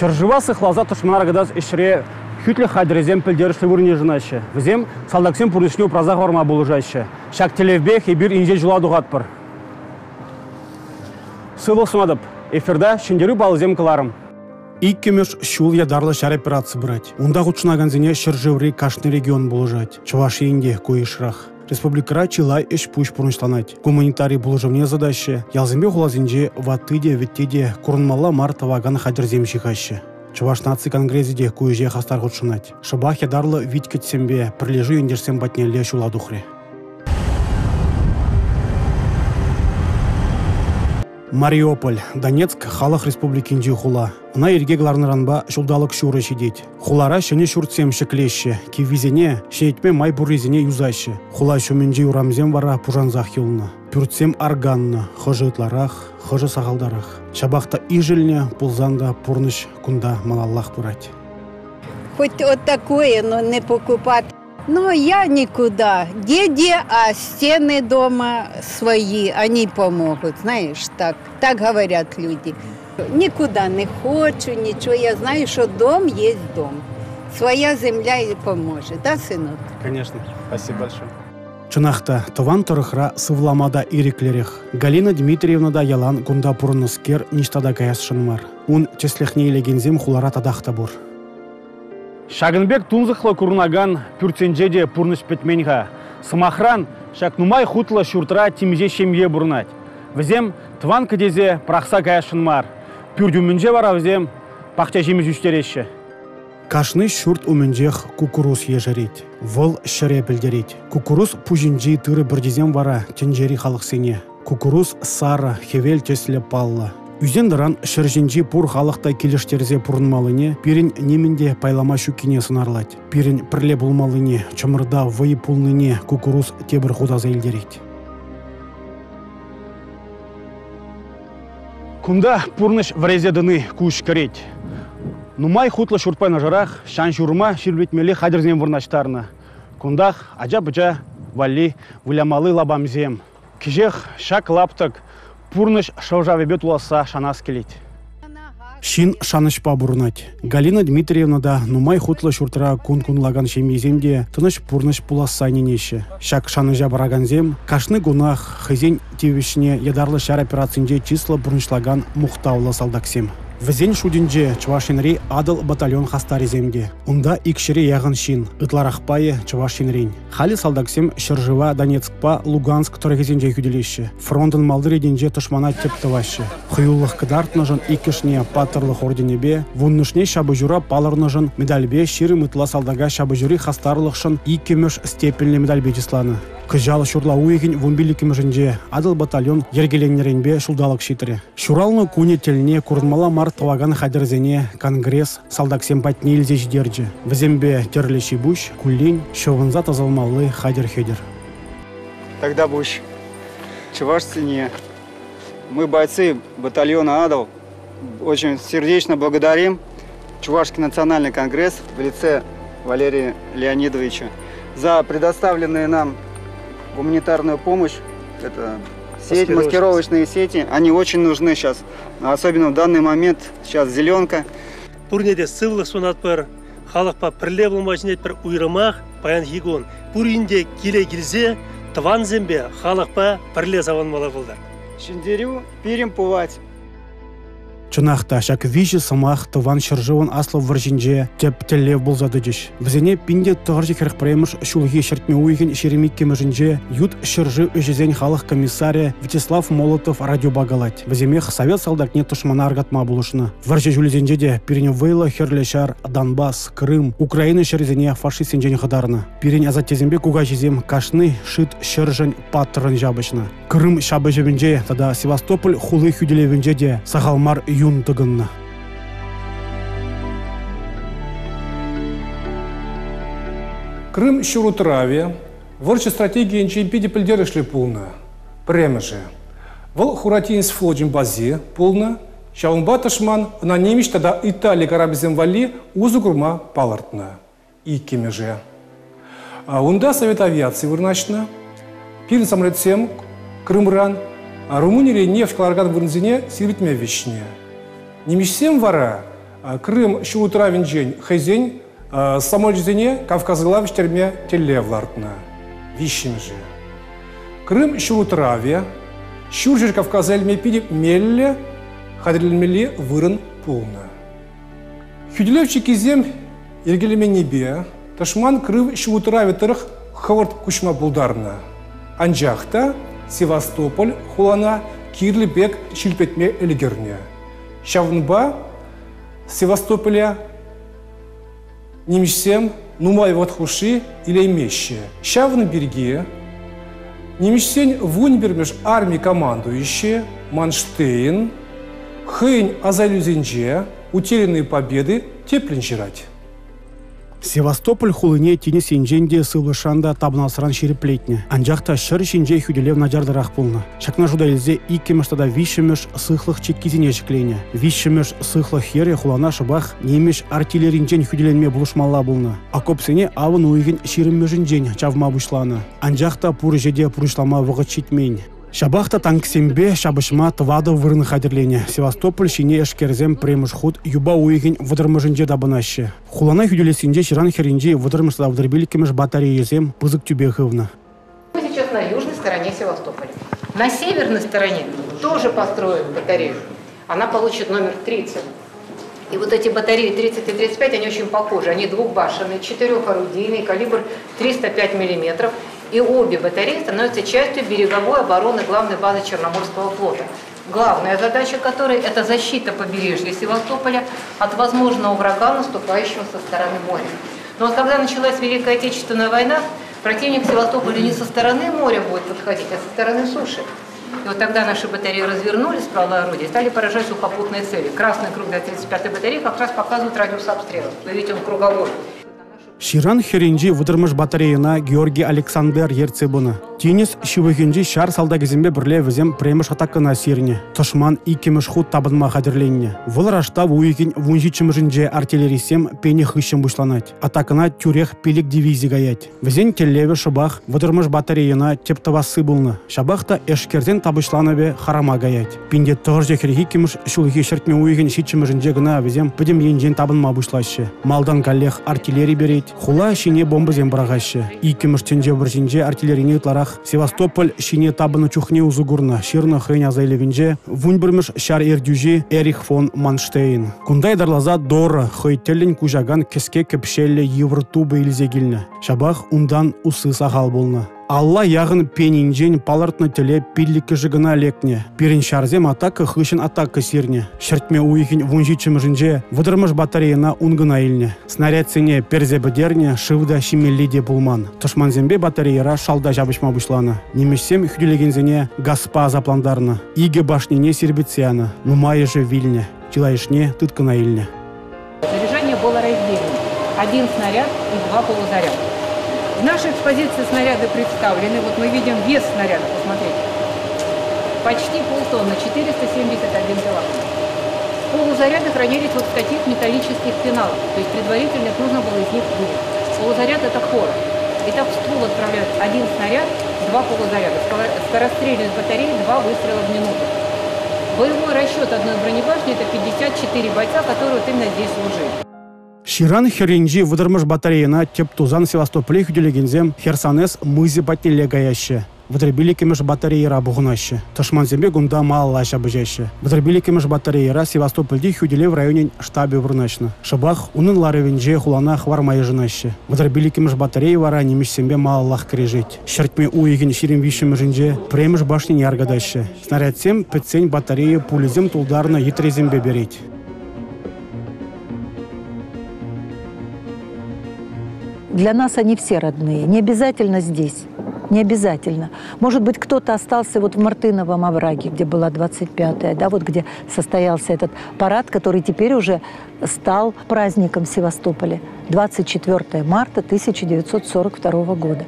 Шыржывасы хлаза тушманар гадаз ишре хютле хадрезем пельдершли вурнежинаще. Взем салдаксем пурнишню празах варма булужаще. Шак телевбех и бир инже жуладу гатпыр. Сылы сунадып, эфирда шендеру балызем кыларым. Иккемеш шул ядарлы шар операция брать. Унда гучнаган зене шыржыври кашны регион булужать. Чуваши инде куишрах. Республикара Чилай эш пуш пурнышланать. Гуманитарий булыжывне задача. Ялзембе хулазинже ваттыде веттеде курнмалла марта ваган хадерзем шихаще. Чуваш наци конгрезиде куеже хастар гучшынать. Шабах ядарлы виткетсембе прилежу ендерсем батнелле шуладухре. Мариуполь, Донецк, халық республикинде хула. Она ерге гларныранба шулдалық шуры шедет. Хулара шене шуртсем шеклеще, кивизене шейтме май буризене юзаще. Хула шуменже урамзем вара пужанзах юлна. Пюртсем арганна, хожы ытларах, хожы сағалдарах. Шабахта ижельне, пулзанда пурныш кунда малаллах пурать. Хоть вот такое, но не покупать. Но я никуда. Где, а стены дома свои, они помогут, знаешь, так говорят люди. Никуда не хочу, ничего, я знаю, что дом есть дом. Своя земля и поможет, да, сынок? Конечно, спасибо большое. Чынахта, тыван тұрықра сывламада иреклерех. Галина Дмитриевна да ялан гунда пурныскер ништада гаяс шынмар. Он чеслехне елегензем хулара тадахта бур. Шагынбек тунзыхлы курнаган пюрценжеде пурныш петменха. Самахран шак нумай хутла шуртра тимже шемье бурнать. Взем тван кадезе прахса гаяшынмар. Пюрдюмінже вара взем пахча жеміз үштереші. Кашны шурт уменжех кукуруз ежерет. Выл шыре білдерет. Кукуруз пужинжи тыры бірдезем вара тенжери халық сене. Кукуруз сара хевел тесле палла. Үзендіран шыржинжи пур халықта келештерзе пұрынмалыне, пирин немінде пайлама шүкіне сынарлать. Пирин пірле бұлмалыне, чымырда вайы пулныне кукуруз тебір худаза елдерет. Кунда пурныш врезедыны куш керет. Нумай хутлы шуртпай на жарах, шан шурма ширветмелі хадерзем вырнаштарны. Кундах аджа-бджа вали вылямалы лабамзем. Кижех шак лаптык, пурныш шаужавебет уласа шанас келет. Шин шанышпа бурнать. Галина Дмитриевна да нумай хутлы шуртра кун-кун лаган шемеземде тыныш пурныш пуласа ненеше. Шак шаныжа бараганзем, кашны гунах, хызен тевишне ядарлы шар операциинде число бурнышлаган мухтаулы салдаксем. Візен шудинже Чувашинри адыл батальон хастариземде. Унда икшире яғын шин, ытларақпайы Чувашинрин. Хали салдаксем Шыржыва Донецкпа Луганск торгезенже хүделеші. Фронтын малдыреденже тышмана тептывашы. Хыюллық кыдартныжын икішне патырлық орденебе, вуннышне шабыжура палырныжын медальбе ширы мытла салдага шабыжури хастарлықшын икемеш степельне медальбе числаны. Кыжалы шурла уйгин вунбиликимжинже адыл батальон ергеленнеренбе шулдалық шитре. Шуралны куне телне курнмала март таваган хадерзене конгресс салдаксем патне илзе ждерджи. Взембе терлеши буш, куллень, шовынза тазалмалы хадер-хедер. Тогда буш, Чувашстине, мы бойцы батальона Адал, очень сердечно благодарим Чувашский национальный конгресс в лице Валерия Леонидовича за предоставленные нам гуманитарную помощь. Это сеть, маскировочные сети, они очень нужны сейчас, особенно в данный момент. Сейчас зеленка. Пурнеде сывлы сунатпыр, халықпа пірле болмашынет бір уйрымақ, паян хигон. Пуринде келе келзе, тван зембе халықпа пірле заванмалы болдар. Шендерю пирим пувать. Чынақта шак вижі самах тыван шыржывын аслов варжинже теп теллев болзадыдыш. Візене пинде тұғыржы керік премыш шулги шертме уйген шеремик кемежінже ют шыржы өжезен халық комиссария Вячеслав Молотов радиобагалать. Віземех совет салдакне тұшмана аргатма болушына. Варжы жүлізенже де пирене вейла херлешар Донбасс, Крым, Украина шерезене фашист сенжен қыдарына. Пирен азаттезембе куга жезем кашны шыт шыржын паттырын жабышына. Крым шабы жебенже тада Севастополь хулы хүделевенже де сағалмар юн тыгынна. Крым шурутраве, ворча стратегия нчемпиде пельдерышли полна. Премеже. Вол хуратинс флоджин базе полна, шаунба ташман на немиш тада Италия карабизем вали узугурма палартна. И кемеже. А унда совет авиации вырначна, пирн самолетсем Крымран, а Румыния нефть каларган вырнзине сирвитме вещне. Немишсем вара, Крым шулутравин день хозяин самолюдине Кавказлав штерме телевлартна. Вищим же. Крым шулутраве, шуржир Кавказельме пиди мелле, хадрильмели вырын полна. Хюделевчики зем иргелеме небе, ташман крым шулутраве тырых хаварт кушма булдарна. Анжахта Севастополь хулана кирлибек шилпетме элигерне. Шавнба Севастополя немешсем нумай ватхуши или имеще. Шавн береге немешсень вунбермеш армии командующие Манштейн хынь азалюзенже утерянные победы теплинчирать. Севастополь хулыне тине сенженде сылышанда табнасыран шереплетне. Анжақта шыр шинже хюделев наджардарах пулна. Шакна жуда елзе иккемештада вишемеш сыхлых чеккизине шеклене. Вишемеш сыхлых хере хулана шыбах немеш артиллеринчен хюделенме булышмалла булна. Акопсене авын уйген ширеммежинчен чавма бушлана. Анжақта пуры жеде пурышлама вғыт читмейн. Шабахта танксембе шабышма твады вырны хадерлене. Севастополь шине эшкерзем премыш худ юба уйген выдырмыжынже дабынаще. Хулана хюделесинже ширан херинже выдырмышта вдырбеликемеш батареезем пызык тюбехывна. Мы сейчас на южной стороне Севастополя. На северной стороне тоже построят батарею. Она получит номер 30. И вот эти батареи 30 и 35, они очень похожи. Они двухбашенные, 4-орудийные, калибр 305 мм. И обе батареи становятся частью береговой обороны главной базы Черноморского флота. Главная задача которой – это защита побережья Севастополя от возможного врага, наступающего со стороны моря. Но вот когда началась Великая Отечественная война, противник Севастополя не со стороны моря будет подходить, а со стороны суши. И вот тогда наши батареи развернулись, правое орудие, и стали поражать сухопутные цели. Красный круг для 35-й батареи как раз показывает радиус обстрела. Вы видите, он круговой. Ширан херинжи выдырмыш батареяна Георгий Александр Ерцебуна. Тенис шивыхинжи шар салдагизембе бірле візем премыш атакына сирне. Тышман икемыш худ табынма хадерленне. Выл рашта вуйген вунжичымыжынже артиллерисем пені хыщым бушланать. Атакына тюрех пелик дивизии гаять. Візен келлеве шыбах выдырмыш батареяна тептавасы булны. Шабахта эшкерден табышланабе харама гаять. Пинде тұрже херхи кемыш шулхи шертме уйген шичымыжынже гына візем пыдем енжен табынма бушлаще. Малдан галлех артиллерий берет. Хула шине бомба зембрагаще. Икемыш тенже біржинже артиллерийне ытларах Севастополь шине табыны чухне узугурна. Ширна хрень азайлевинже вунбірміш шар эрдюжи Эрих фон Манштейн. Кундай дарлаза дора хыйтелін кужаган кеске кепшелі Евротубы илзегілні. Шабах ундан усы сағал болны. Алла яғын пенинжен палартны теле пилликі жығына лекне. Пирин шарзем атака хышын атака сирне. Шертме уйхин вунжичымыжынже выдырмыш батареяна унгына илне. Снаряд сене перзе бідерне шывда шимеллиде булман. Тышманзембе батареяра шалда жабышма бушлана. Немешсем хюделегензене гаспа запландарна. Иге башнине сербициана. Нумайы же вильне. Чилайшне тыткана илне. Заряжание было разделено. 1 снаряд и 2 полузаряда. В нашей экспозиции снаряды представлены. Вот мы видим вес снаряда, посмотрите. Почти полтонны, 471 килограмм. Полузаряды хранились вот в таких металлических пеналах. То есть предварительно их нужно было из них вынуть. Полузаряд – это пора. Итак, в ствол отправляют 1 снаряд, 2 полузаряда. Скорострельность батареи 2 выстрела в минуту. Боевой расчет одной бронебашни – это 54 бойца, которые вот именно здесь служили. Ширан херинжи выдырмыш батареяна тептузан Севастополе хюделегензем Херсонес мызи батнеле гаяще. Выдырбили кемеш батареяра бугунаще. Тышманзембе гунда малалаша быжаще. Выдырбили кемеш батареяра Севастопольде хюделе в районе штабе вырначно. Шабах унын ларевинже хулана хвармайы жынаще. Выдырбили кемеш батарея вара немешсембе малалах крежить. Шертме уйген ширим вишемежинже премеш башни не аргадаще. Снарядсем петсень батарея пулезем тулдарна етрезембе береть. Для нас они все родные. Не обязательно здесь. Не обязательно. Может быть, кто-то остался вот в Мартыновом овраге, где была 25-я, да, вот где состоялся этот парад, который теперь уже стал праздником Севастополя. 24 марта 1942 года.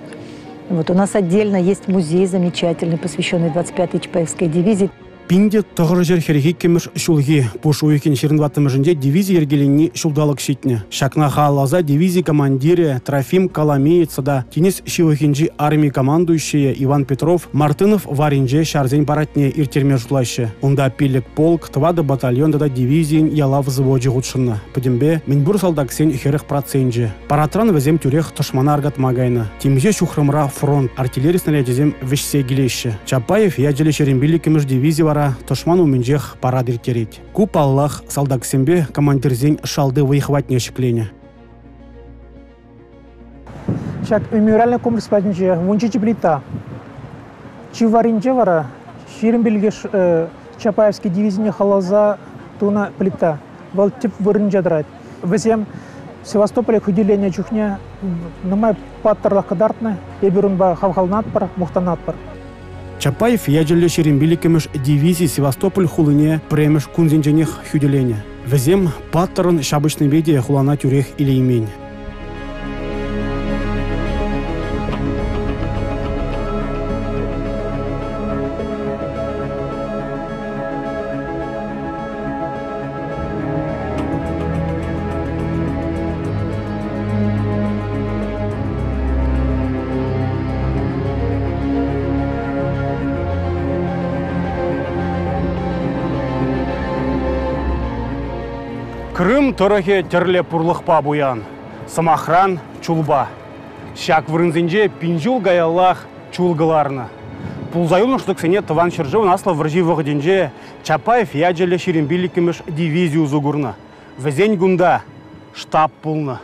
Вот у нас отдельно есть музей замечательный, посвященный 25-й ЧПФской дивизии. Пинде тоғыр жер херехи кеміш шулги пуш уйкен 22-мжінде дивизия ергеленні шулдалық шетіне. Шакна хаалаза дивизия командире Трофим Коломеецада тенес шиуйкенжи армии командующие Иван Петров Мартынов варинже шарзень баратне иртерме жутлаще. Онда пилік полк, твады батальонда да дивизиян яла взводжи гудшынна. Пыдембе Минбур салдаксен херех процентже. Паратран везем тюрех тошмана аргатмагайна. Тимже шухрымра фронт артиллерий снарядезем вешсе гилеще. Чапаев яджеле шерембили кеміш дивизия тошман уменжех парад иртереть. Куп Аллах салдаксембе командирзень шалды выхватне шеклене. Шак мемориальный комплекс падинже вунчичи плита. Чиваринже вара ширембилгеш Чапаевский дивизия халаза туна плита. Вал тип вырынже драть. Везем Севастополе худеление чухня намай паттарлах кадартны еберунба хавхалнатпар мухтанатпар. Чапаев яджеле шерембили кемеш дивизии Севастополь хулыне премеш кунзенженех хюделене. Везем паттерн шабычный беде хулана тюрех или имень. Крым торохе терле пурлықпа буян, самахран чулба. Шак вырынзенже пинжул гаяллах чулгаларна. Пулзаюлын штуксене тыван шыржывын асла выржи вғыденже Чапаев яджеле шерембили кемеш дивизию зугурна. Везень гунда штаб пулна.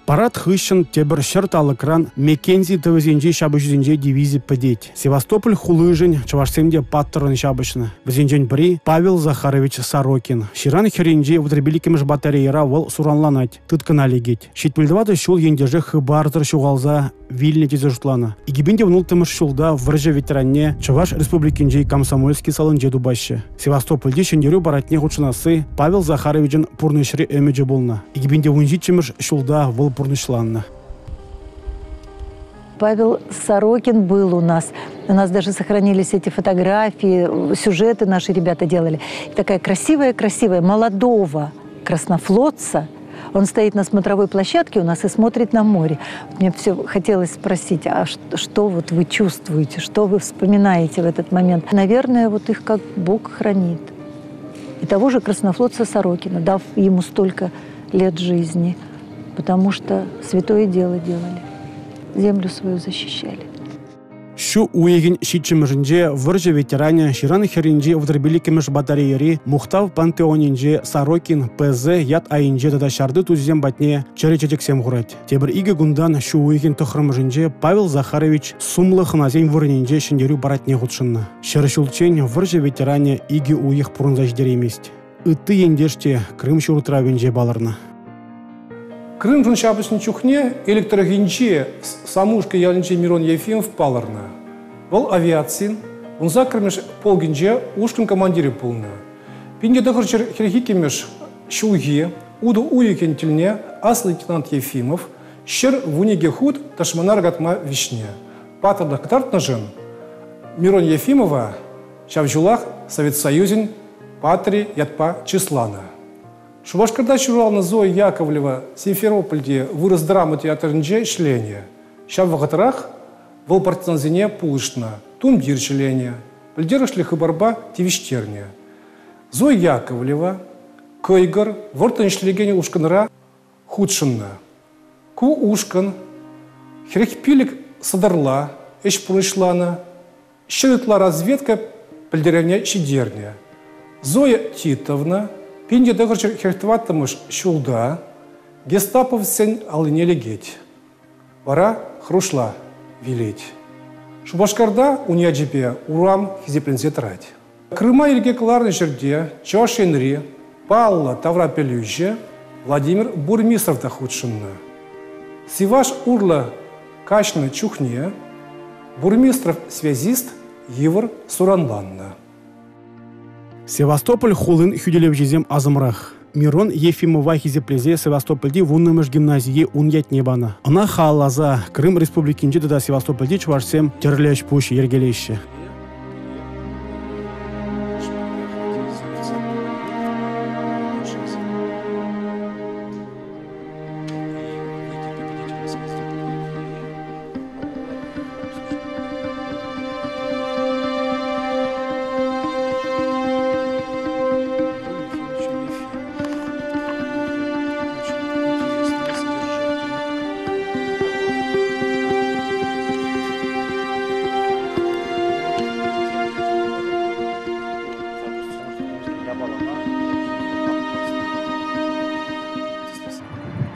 Парад хыщен тебір шырт алыкран Мекензи тывызенже шабышзенже дивизия пыдеть. Севастополь хулыжень чавашсемде паттерн шабышны. Візенжен при Павел Захарович Сорокин. Ширан херенже утребили кемеш батареяра вол суранланать, тыткана легеть. Шетмельдвады шул ендеже хыбартыр шуғалза Вильне тезе жутлана. Игибенде внул тымыш шулда врже ветеранне Чаваш республикинже комсомольский салынже дубаще. Севастопольде шендерю баратне худшынасы Павел Захаровичен пурнышри эмеже болна. Игибенде унжичимыш шулда вол пурнышланна. Павел Сорокин был у нас. У нас даже сохранились эти фотографии, сюжеты наши ребята делали. И такая красивая, молодого краснофлотца. Он стоит на смотровой площадке у нас и смотрит на море. Мне все хотелось спросить, а что вот вы чувствуете, что вы вспоминаете в этот момент? Наверное, вот их как Бог хранит. И того же краснофлотца Сорокина, дав ему столько лет жизни, потому что святое дело делали. Землю свою защищали. Шу уеген шитчимжинже вырже ветеране Ширан херинже утребили кемеш батареяри Мухтав пантеонинже Сорокин ПЗ яд айынже тада шарды тузем батне черечетексем гурать. Тебір иге гундан шу уеген тохрымжинже Павел Захарович сумлых назем вырнинже шендерю баратне гудшынна. Шершулчень вырже ветеране иге уех пурнзаждереместь. Ыты ендеште Крым шуртравинже баларна. Крым жуншабысны чухне электрогенче самушка ялинче Мирон Ефимов паларна. Вол авиацин, он закрымеш полгенче ушкин командире полна. Пинде дохорчер херхикемеш шулге, уду уекен тельне ас лейтенант Ефимов, щер вуниге худ ташманар гатма вишне. Патарда ктартна жен Мирон Ефимова шавжулах Совет Союзин патри ятпа числана. Шубашкарда чурална Зоя Яковлева Симферопольде вырос драма театрнже шлене. Ща в Гатарах вол партизанзине пулышна, тумбир шлене, пальдерышлих и борьба тивиштерне. Зоя Яковлева, Койгар, вортан шлегене ушканра худшинна. Ку ушкан, хрехпилик садарла, эш пулышлана, щерытла разведка пальдеревня щедерня. Зоя Титовна, пинде догорчер хертваттамыш шулда, гестаповсен алыне легеть. Вара хрушла велеть. Шубашкарда уняджипе урам хизеплензе трать. Крыма елге кларный жерде, Чошенри, Палла Таврапелюже, Владимир Бурмистров худшинна. Сиваш урла качна чухне, Бурмистров связист Евр Суранланна. Севастополь хулын хюделев жезем азымрах. Мирон Ефимова хизеплезе Севастопольде вуннымыш гимназии унятне бана. Она халаза Крым республикинче да Севастопольде чувашсем терлеш пуш ергелеще.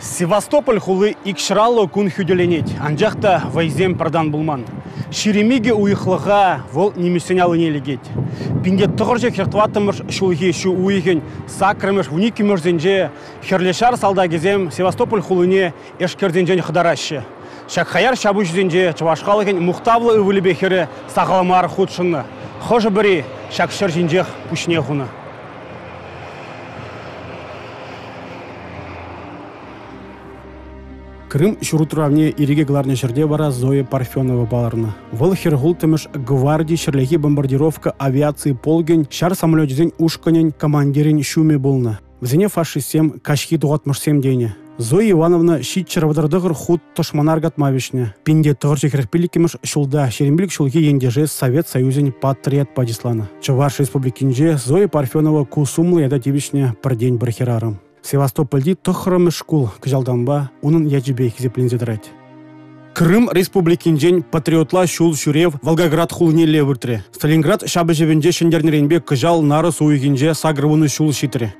Севастополь хулы икшрало кун хюделенет, анжақта вайзем пардан булман. Шеремеге уйхлыға вол немесенял нелегет. Пинде тұғырже хертватымыш шулхи шу уйхен сакрымыш вуникимырзенже херлешар салдагезем Севастополь хулыне эшкерденжен хыдарашы. Шакхаяр шабушзенже чавашқалыген мұқтавлы өвілібехері сағаламар худшыны. Хожы бірі шакшыр жинжех пушне хуны. Крым шурутравне ириге гларне жерде бара Зоя Парфенова баларна. Вол хергултымыш гвардии шерлеги бомбардировка авиации полген шар самолетзен ушканен командирин шуме болна. Взене фашистсем кашки тугатмышсем дене. Зоя Ивановна щитчеравдырдыгыр худ тошманар гатмавишне. Пинде тығырчы керпиликимыш шулда шерембилик шулги ендеже Совет Союзен патриот падислана. Чуваш республикинже Зоя Парфенова кусумлы яда тибишне пардень брахерарым. Севастопольди тохрымы шкул кыжалданба, унын яджибе хизеплензедрать. Крым республикинжен патриотла шул шурев Волгоград хулне левыртре. Сталинград шабыжевенже шендернеренбе кыжал нары суйгинже сагрывыны шул шитре.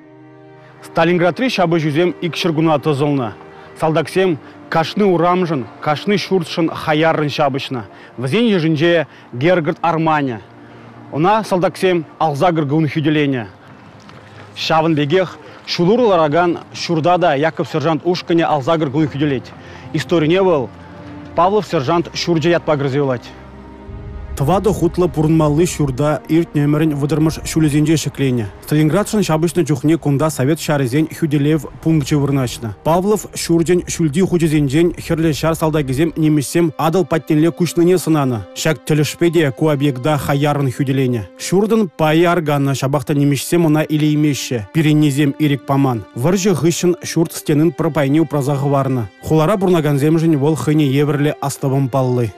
Сталинградри шабыжузем икшыргуна тозылна. Салдаксем кашны урамжын, кашны шуртшын хаяррын шабышна. Взен ежинже Гергард Арманя. Она салдаксем алзагыргын хюделения. Шавын бегех шулур лараган шурдада Яков сержант ушкане алзагыр гулы хюделеть. История не был. Павлов сержант шурджа ят погрызывать. Твадо хутла пурнмалы шурда ирт немерен выдырмыш шулезенже шеклене. Сталинградшын шабышны чухне кунда совет шарезен хюделев пункче вырначна. Павлов шурден шульди худезенжен херле шар салдагезем немесем адал паттенле кушныне сынаны. Шак телешпеде ку объекта хаярын хюделене. Шурдан пай арганна шабахта немешсем она или имеще. Перенезем ирик паман. Выржы гыщын шурт стенын пропайне упразағы варны. Хулара бурнаганзем жын вол хыне еврле астывым паллы.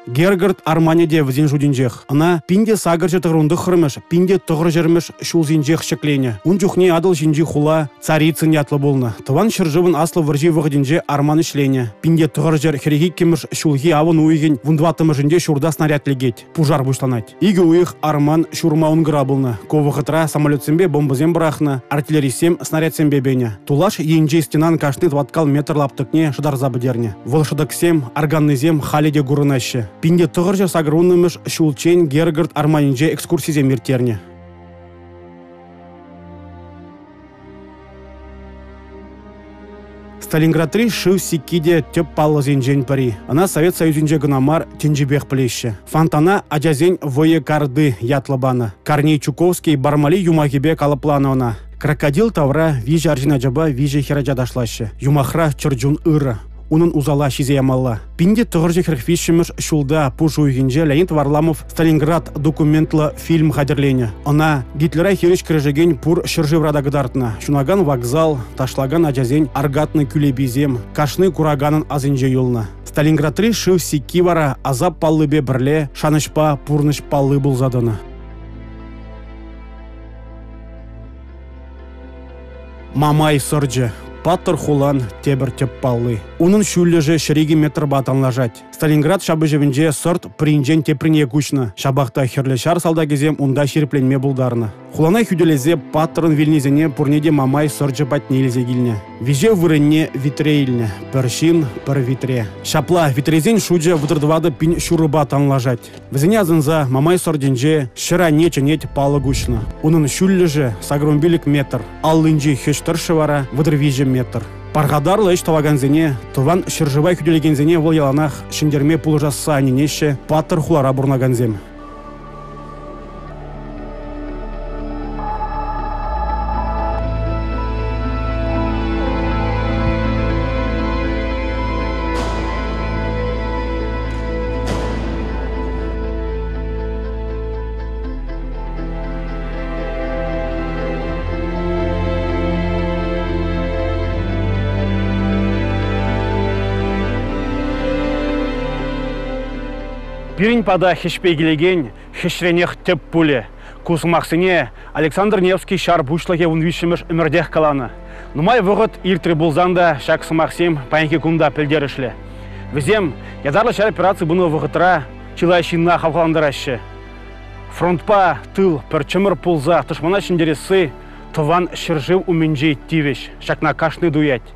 Гергард Арманиде в жудинжех. Она пинде сагарчы тығырынды хырмыш, пинде тұғыр жерміш шул зинжех шеклене. Un жүхне адыл жинжи хула царицын ятлы болны. Тыван шыржывын аслы выржи вғыдинже арман ішлене. Пинде тұғыр жер херегі кеміш шулги авын уйген вундватымышынде шурда снаряд легет. Пужар бушланать. Игі уйық арман шурма унгыра болны. Ковы самолетсембе бомбызем брахны, артиллерисем снарядсембе бене. Тулаш енже стенан кашны тваткал метр лаптыкне шыдар забыдерне. Волшыдыксем арганнызем халеде гурынаще. Пинде тұғыржа сагрунымыш шулчен Гергард Арманинже экскурсизе миртерне. Сталинградри шыв сикиде теп палы зенжен пари. Она Совет Союзинже гынамар тенжебех плеще. Фонтана аджазень вое карды ятлыбаны. Корней Чуковский бармали юмахибе калыплановна. Крокодил тавра вижа аржинаджаба вижа хераджадашлаще. Юмахра чырджун ыра. Унын узала шизе ямалла. Пинде тұғыржы херхвишіміш шулда пушу үйгенже Леонид Варламов Сталинград документлы фильм хадерлене. Она Гитлера хереш кірежеген пур шыржыврада гыдартына. Шунаган вокзал, ташлаган аджазень аргатны күлебизем, кашны кураганын азынже юлна. Сталинградри шыв сикки вара азап паллыбе бірле, шанышпа пурныш паллы булзадыны. Мамай сырджы. Паттыр хулан тебір теп паллы. Унын шүллежі шереги метр батанлажать. Сталинград шабыжевінже сорт принжен теприне күшні. Шабақта херлешар салдагезем унда шерпленме булдарны. Хулана хюделезе паттырын вильнезене пурнеде мамай сорджы батнелезе гильне. Виже вырынне витрейльне. Першин пер витре. Шапла витрезен шуджа вытырдывады пин шурыба танлажать. Візене азынза мамай сорденже шыра нече-нет палы күшні. Унын шүллежі сагрумбилик метр. Аллынжи хештыршы вара выдырвиже метр. Парғадарлы еш таваганзене, тыван шыржывай күделегензене вол яланах шындерме пулы жасса анинеше паттыр хулара бурнаганзем. Пирин пада хешпегелеген, хешренех теп пуле. Кусмахсыне Александр Невский шар бушлаге унвишемеш эмердех каланы. Нумай вғыт иртри булзанда шак сымахсем паянки кунда пелдерішлі. Візем, ядарлы шар операции бұны вғытыра чилайшинна хавқаландырашы. Фронтпа тыл пірчімір пулза тышмана шиндересі тыван шыржив уменжей тивеш, шакна кашны дуять.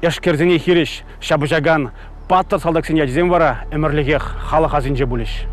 Эшкерзене хиреш, шабыжаган, паттыр салдаксен ядзем вара, эмірлігех халық азинже бұлеш.